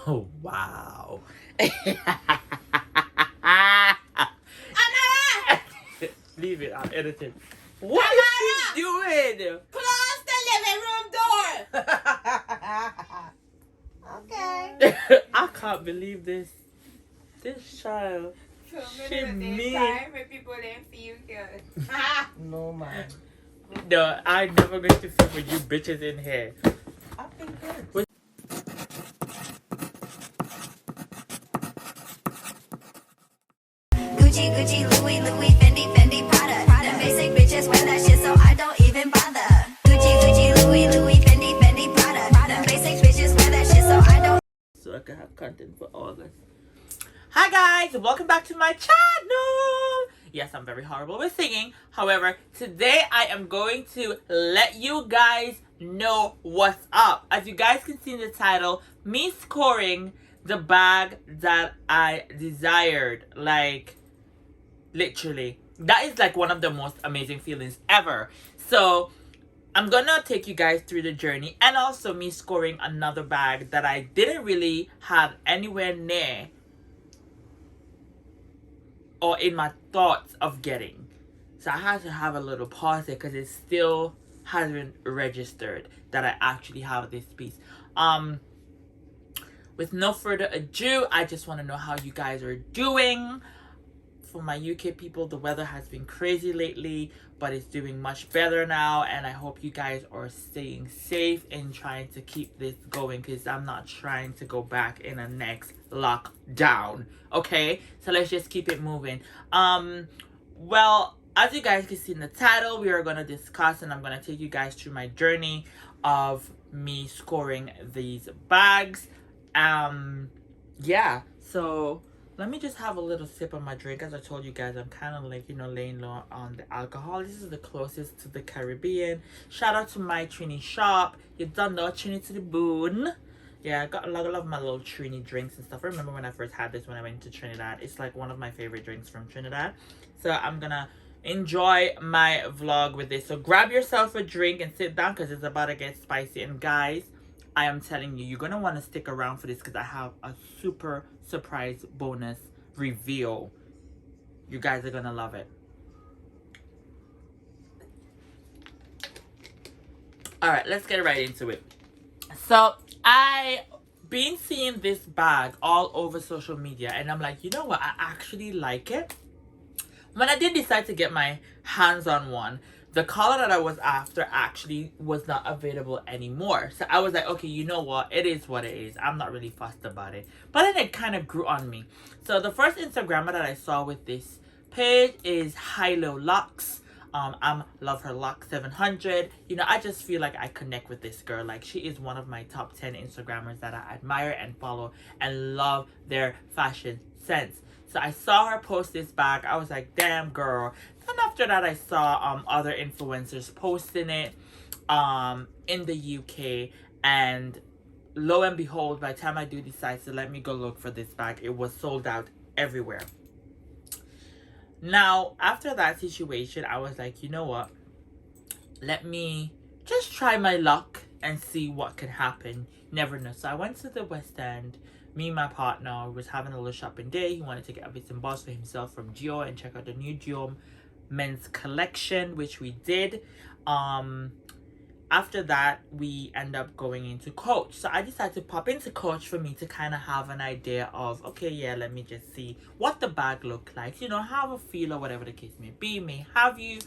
Oh, wow. Leave it, I'll edit it. What is she doing? Close the living room door. Okay. I can't believe this. This child. She mean. When people didn't feel good. No, man. No, I'm never going to fit with you bitches in here. I've been good. Gucci, Gucci, Louis, Louis, Fendi, Fendi, Prada. Prada. Basic bitches wear that shit, so I don't even bother. Gucci, Gucci, Louis, Louis, Fendi, Fendi, Prada. Prada. Basic bitches wear that shit, so I don't. So I can have content for August. Hi guys, welcome back to my channel. Yes, I'm very horrible with singing. However, today I am going to let you guys know what's up. As you guys can see in the title, me scoring the bag that I desired. Like, literally. That is like one of the most amazing feelings ever. So, I'm gonna take you guys through the journey and also me scoring another bag that I didn't really have anywhere near or in my thoughts of getting. So I had to have a little pause there because it still hasn't registered that I actually have this piece. With no further ado, I just want to know how you guys are doing. For my UK people, the weather has been crazy lately, but it's doing much better now, and I hope you guys are staying safe and trying to keep this going, because I'm not trying to go back in a next lockdown. Okay, so let's just keep it moving. Well, as you guys can see in the title, we are going to discuss, and I'm going to take you guys through my journey of me scoring these bags. Yeah, so let me just have a little sip of my drink. As I told you guys, I'm kind of like, laying low on the alcohol. This is the closest to the Caribbean. Shout out to my Trini shop. You done know, Trini to the boon. Yeah, I got a lot of my little Trini drinks and stuff. I remember when I first had this when I went to Trinidad. It's like one of my favorite drinks from Trinidad. So I'm gonna enjoy my vlog with this. So grab yourself a drink and sit down because it's about to get spicy. And guys, I am telling you, you're going to want to stick around for this because I have a super surprise bonus reveal. You guys are going to love it. Alright, let's get right into it. So, I been seeing this bag all over social media and I'm like, you know what? I actually like it. When I did decide to get my hands on one, the color that I was after actually was not available anymore. So I was like, okay, you know what? It is what it is. I'm not really fussed about it. But then it kind of grew on me. So the first Instagrammer that I saw with this page is Hilo Lux. I'm Love Her Lux 700. I just feel like I connect with this girl. Like, she is one of my top 10 Instagrammers that I admire and follow and love their fashion sense. So I saw her post this bag. I was like, damn, girl. And after that, I saw other influencers posting it in the UK. And lo and behold, by the time I do decide to let me go look for this bag, it was sold out everywhere. Now, after that situation, I was like, you know what? Let me just try my luck and see what can happen. Never know. So I went to the West End. Me and my partner was having a little shopping day. He wanted to get a bits and bobs for himself from Dior and check out the new Dior men's collection, which we did. After that, we end up going into Coach. So I decided to pop into Coach for me to kind of have an idea of, okay, yeah, let me just see what the bag looked like. Have a feel or whatever the case may be. May have you.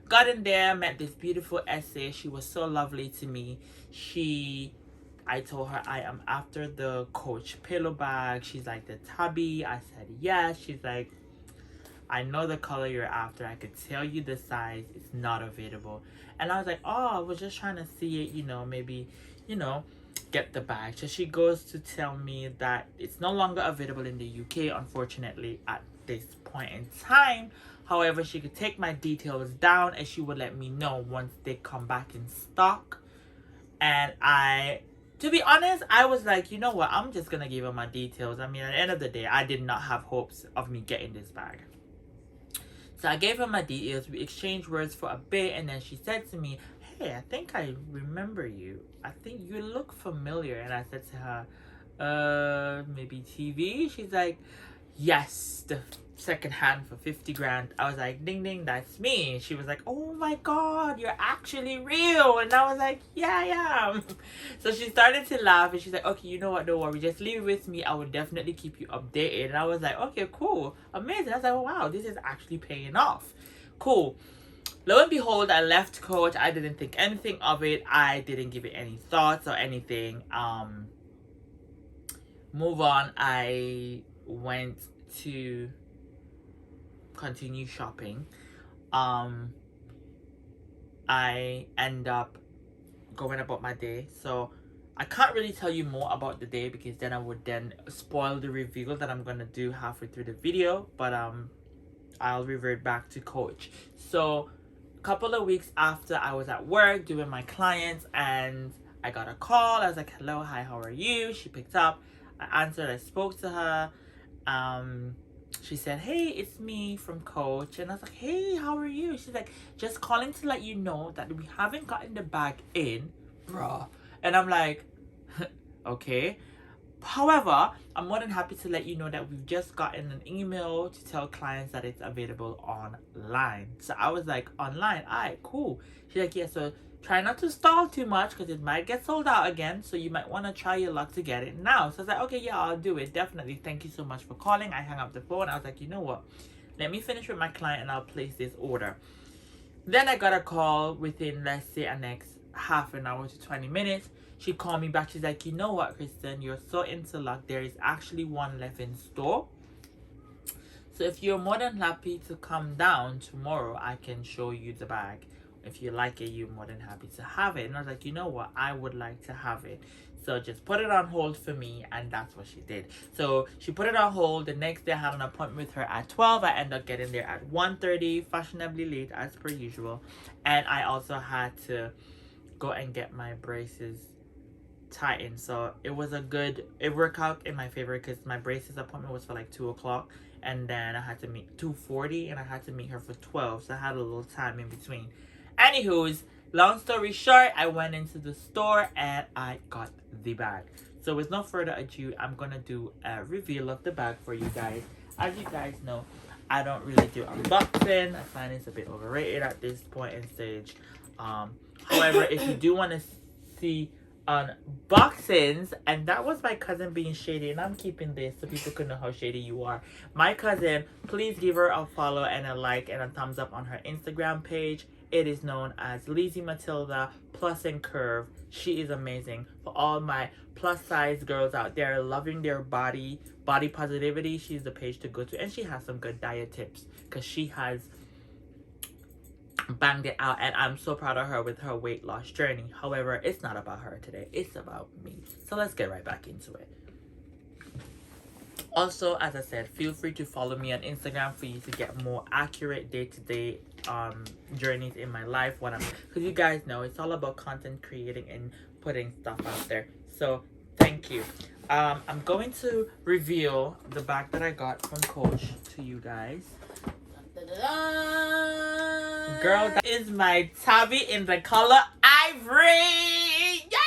Got in there, met this beautiful essay. She was so lovely to me. I told her I am after the Coach pillow bag. She's like, the tabby. I said yes. She's like, I know the color you're after. I could tell you the size. It's not available. And I was like, oh, I was just trying to see it, maybe, get the bag. So she goes to tell me that it's no longer available in the UK, unfortunately, at this point in time. However, she could take my details down and she would let me know once they come back in stock. And to be honest, I was like, you know what? I'm just going to give her my details. I mean, at the end of the day, I did not have hopes of me getting this bag. So I gave her my details. We exchanged words for a bit. And then she said to me, hey, I think I remember you. I think you look familiar. And I said to her, maybe TV. She's like, yes, the second hand for 50 grand. I was like, ding ding, that's me. She was like, oh my god, you're actually real. And I was like, yeah, I am. So she started to laugh and she's like, okay, you know what, don't worry, just leave it with me, I will definitely keep you updated. And I was like, okay, cool, amazing. I was like, wow, this is actually paying off. Cool. Lo and behold, I left Coach. I didn't think anything of it. I didn't give it any thoughts or anything. Move on. I went to continue shopping. I end up going about my day. So I can't really tell you more about the day because then I would then spoil the reveal that I'm gonna do halfway through the video. But I'll revert back to Coach. So a couple of weeks after, I was at work doing my clients and I got a call. I was like, hello, hi, how are you? She picked up. I answered. I spoke to her. She said, hey, it's me from Coach. And I was like, hey, how are you? She's like, just calling to let you know that we haven't gotten the bag in, bruh. And I'm like, okay. However, I'm more than happy to let you know that we've just gotten an email to tell clients that it's available online. So I was like, online? Alright, cool. She's like, yeah, so try not to stall too much because it might get sold out again. So you might want to try your luck to get it now. So I was like, okay, yeah, I'll do it. Definitely. Thank you so much for calling. I hung up the phone. I was like, you know what? Let me finish with my client and I'll place this order. Then I got a call within, let's say, a next half an hour to 20 minutes. She called me back. She's like, you know what, Kristen, you're so into luck. There is actually one left in store. So if you're more than happy to come down tomorrow, I can show you the bag. If you like it, you're more than happy to have it. And I was like, you know what, I would like to have it. So just put it on hold for me. And that's what she did. So she put it on hold. The next day I had an appointment with her at 12. I ended up getting there at 1:30, fashionably late as per usual. And I also had to go and get my braces tightened. So it worked out in my favor because my braces appointment was for like 2 o'clock. And then I had to meet 2:40 and I had to meet her for 12. So I had a little time in between. Anywho's, long story short, I went into the store and I got the bag. So with no further ado, I'm gonna do a reveal of the bag for you guys. As you guys know, I don't really do unboxing. I find it's a bit overrated at this point in stage. However, if you do want to see unboxings, and that was my cousin being shady, and I'm keeping this so people can know how shady you are. My cousin, please give her a follow and a like and a thumbs up on her Instagram page. It is known as Lazy Matilda Plus and Curve. She is amazing. For all my plus size girls out there loving their body positivity, she's the page to go to. And she has some good diet tips because she has banged it out, and I'm so proud of her with her weight loss journey. However, it's not about her today, it's about me. So let's get right back into it. Also, as I said, feel free to follow me on Instagram for you to get more accurate day-to-day journeys in my life, because you guys know it's all about content creating and putting stuff out there. So thank you. I'm going to reveal the bag that I got from Coach to you guys. Girl, that is my tabby in the color ivory. Yes!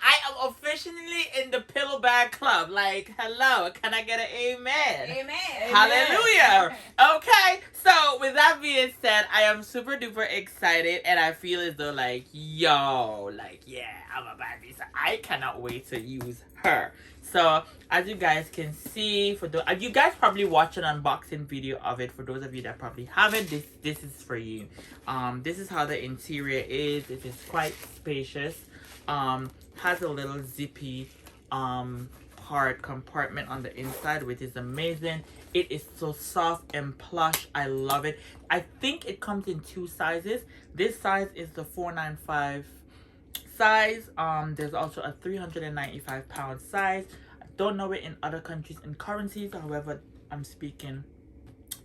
I am officially in the pillow bag club. Like, hello, can I get an amen? Amen. Hallelujah. Okay, so with that being said, I am super duper excited and I feel as though like, yo, like, yeah, I'm a baby. So I cannot wait to use her. So as you guys can see, for those you guys probably watch an unboxing video of it. For those of you that probably haven't, this is for you. This is how the interior is. It is quite spacious. Has a little zippy compartment on the inside, which is amazing. It is so soft and plush. I love it. I think it comes in 2 sizes. This size is the 495 size. There's also a 395-pound size. I don't know it in other countries and currencies. However, I'm speaking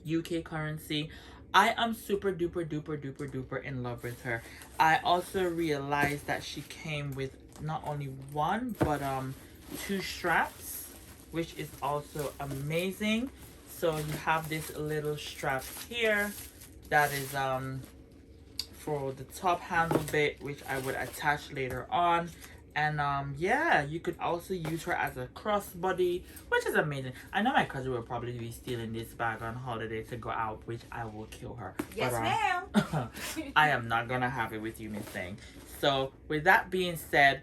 UK currency. I am super duper duper in love with her. I also realized that she came with not only 1 but 2 straps, which is also amazing. So you have this little strap here that is for the top handle bit, which I would attach later on. And yeah, you could also use her as a crossbody, which is amazing. I know my cousin will probably be stealing this bag on holiday to go out, which I will kill her. Yes, But, ma'am. I am not gonna have it with you, Miss Thing. So with that being said,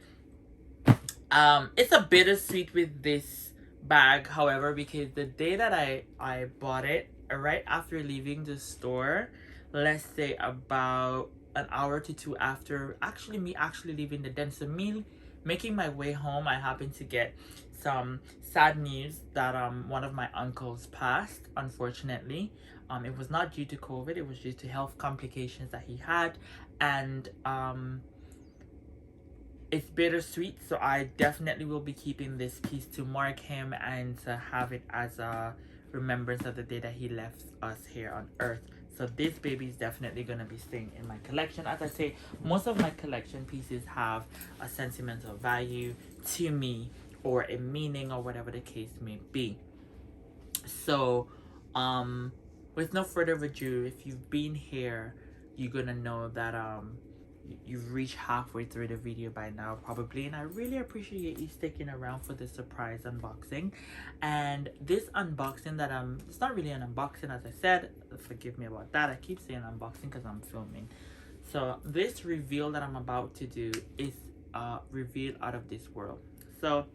it's a bittersweet with this bag, however, because the day that I bought it, right after leaving the store, let's say about an hour to two after me actually leaving the den, so me making my way home, I happened to get some sad news that one of my uncles passed, unfortunately. It was not due to COVID, it was due to health complications that he had, and it's bittersweet, so I definitely will be keeping this piece to mark him and to have it as a remembrance of the day that he left us here on earth. So this baby is definitely going to be staying in my collection. As I say, most of my collection pieces have a sentimental value to me, or a meaning, or whatever the case may be. So with no further ado, if you've been here, you're gonna know that you've reached halfway through the video by now probably, and I really appreciate you sticking around for this surprise unboxing. And this unboxing that it's not really an unboxing, as I said, forgive me about that, I keep saying unboxing because I'm filming. So this reveal that I'm about to do is a reveal out of this world. So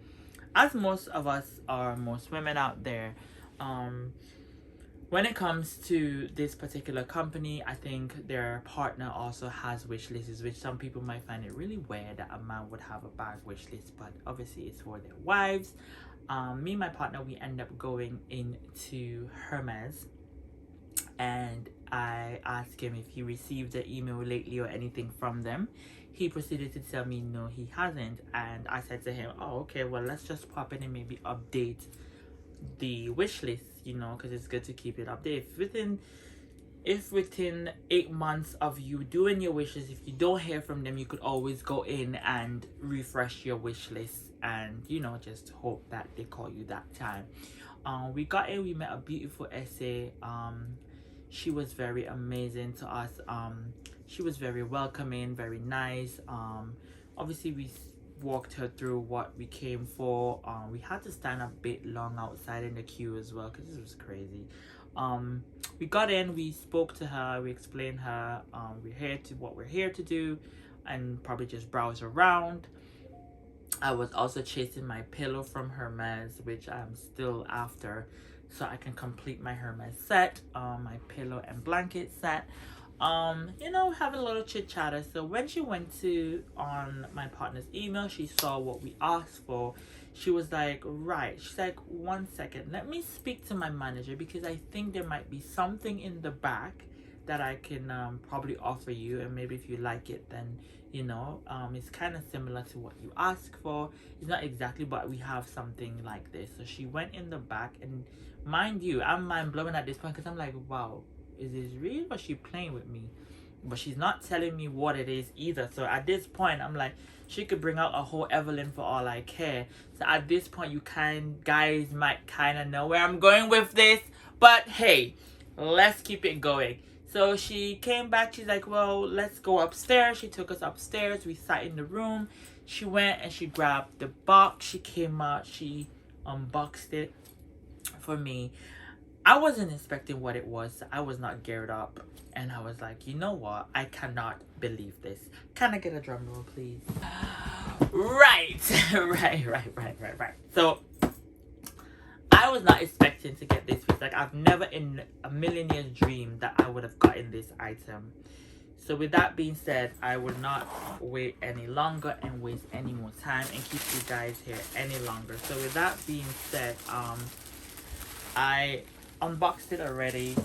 as most of us are, most women out there, when it comes to this particular company, I think their partner also has wish lists, which some people might find it really weird that a man would have a bag wish list, but obviously it's for their wives. Me and my partner, we end up going into Hermes, and I asked him if he received an email lately or anything from them. He proceeded to tell me no, he hasn't, and I said to him, oh, okay, well, let's just pop in and maybe update the wish list, you know, because it's good to keep it updated. If within 8 months of you doing your wishes, if you don't hear from them, you could always go in and refresh your wish list, and you know, just hope that they call you that time. We got in, we met a beautiful essay. She was very amazing to us. She was very welcoming, very nice. Obviously we walked her through what we came for. We had to stand a bit long outside in the queue as well because this was crazy. We got in, we spoke to her, we explained her what we're here to do, and probably just browse around. I was also chasing my pillow from Hermes, which I'm still after, so I can complete my Hermes set, my pillow and blanket set. You know, having a little chit chatter. So when she went on my partner's email, she saw what we asked for. She was like, right, she's like, 1 second, let me speak to my manager, because I think there might be something in the back that I can probably offer you, and maybe if you like it, then you know, it's kind of similar to what you asked for. It's not exactly, but we have something like this. So she went in the back, and mind you, I'm mind blowing at this point because I'm like, wow, is this real or is she playing with me? But she's not telling me what it is either. So at this point, I'm like, she could bring out a whole Evelyn for all I care. So at this point, you guys might kind of know where I'm going with this. But hey, let's keep it going. So she came back. She's like, well, let's go upstairs. She took us upstairs. We sat in the room. She went and she grabbed the box. She came out. She unboxed it for me. I wasn't expecting what it was. I was not geared up. And I was like, you know what? I cannot believe this. Can I get a drum roll, please? Right. Right. So I was not expecting to get this piece. Like, I've never in a million years dreamed that I would have gotten this item. So with that being said, I will not wait any longer and waste any more time and keep you guys here any longer. So with that being said, I unboxed it already.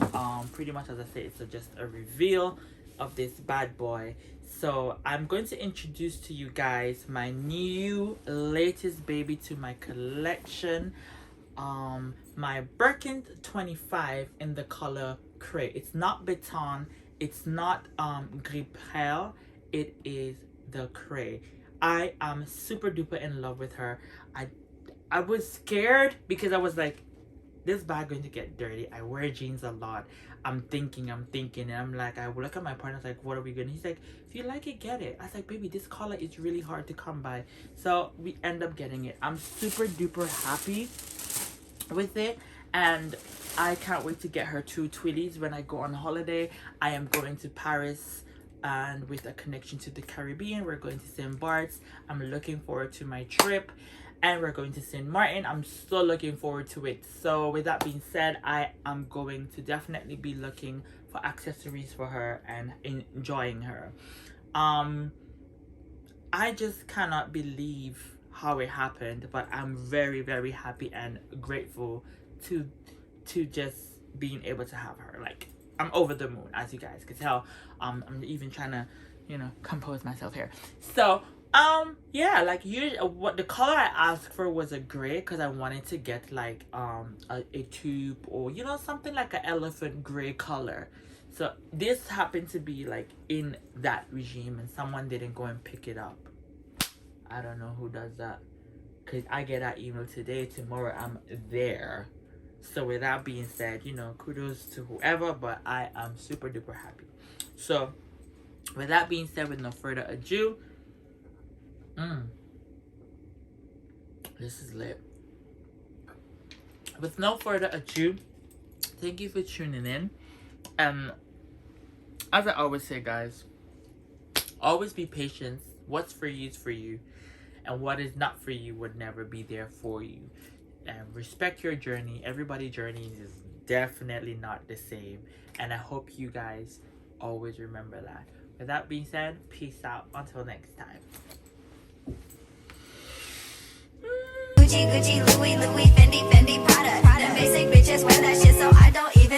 Pretty much as I said, it's just a reveal of this bad boy. So I'm going to introduce to you guys my new latest baby to my collection. My Birkin 25 in the color Cray. It's not Beton, it's not Gris Perle, it is the Cray. I am super duper in love with her. I was scared because I was like, this bag going to get dirty. I wear jeans a lot. I'm thinking, and I'm like, I look at my partner, I was like, what are we gonna? He's like, if you like it, get it. I was like, baby, this color is really hard to come by. So we end up getting it. I'm super duper happy with it, and I can't wait to get her 2 Twillies when I go on holiday. I am going to Paris, and with a connection to the Caribbean, we're going to St. Bart's. I'm looking forward to my trip, and we're going to St. Martin. I'm so looking forward to it. So with that being said, I am going to definitely be looking for accessories for her and enjoying her. I just cannot believe how it happened, but I'm very, very happy and grateful to just being able to have her. Like, I'm over the moon, as you guys can tell. I'm even trying to, you know, compose myself here. So yeah, like, what the color I asked for was a gray, because I wanted to get like a taupe, or, you know, something like an elephant gray color. So this happened to be like in that regime, and someone didn't go and pick it up. I don't know who does that, because I get that email today. Tomorrow I'm there. So with that being said, you know, kudos to whoever, but I am super duper happy. So with that being said, with no further ado, this is lit. With no further ado, thank you for tuning in. And as I always say, guys, always be patient. What's for you is for you, and what is not for you would never be there for you. And respect your journey. Everybody's journey is definitely not the same, and I hope you guys always remember that. With that being said, peace out until next time. Gucci, Gucci, Louis, Louis, Fendi, Fendi, Prada. Them basic bitches wear that shit, so I don't even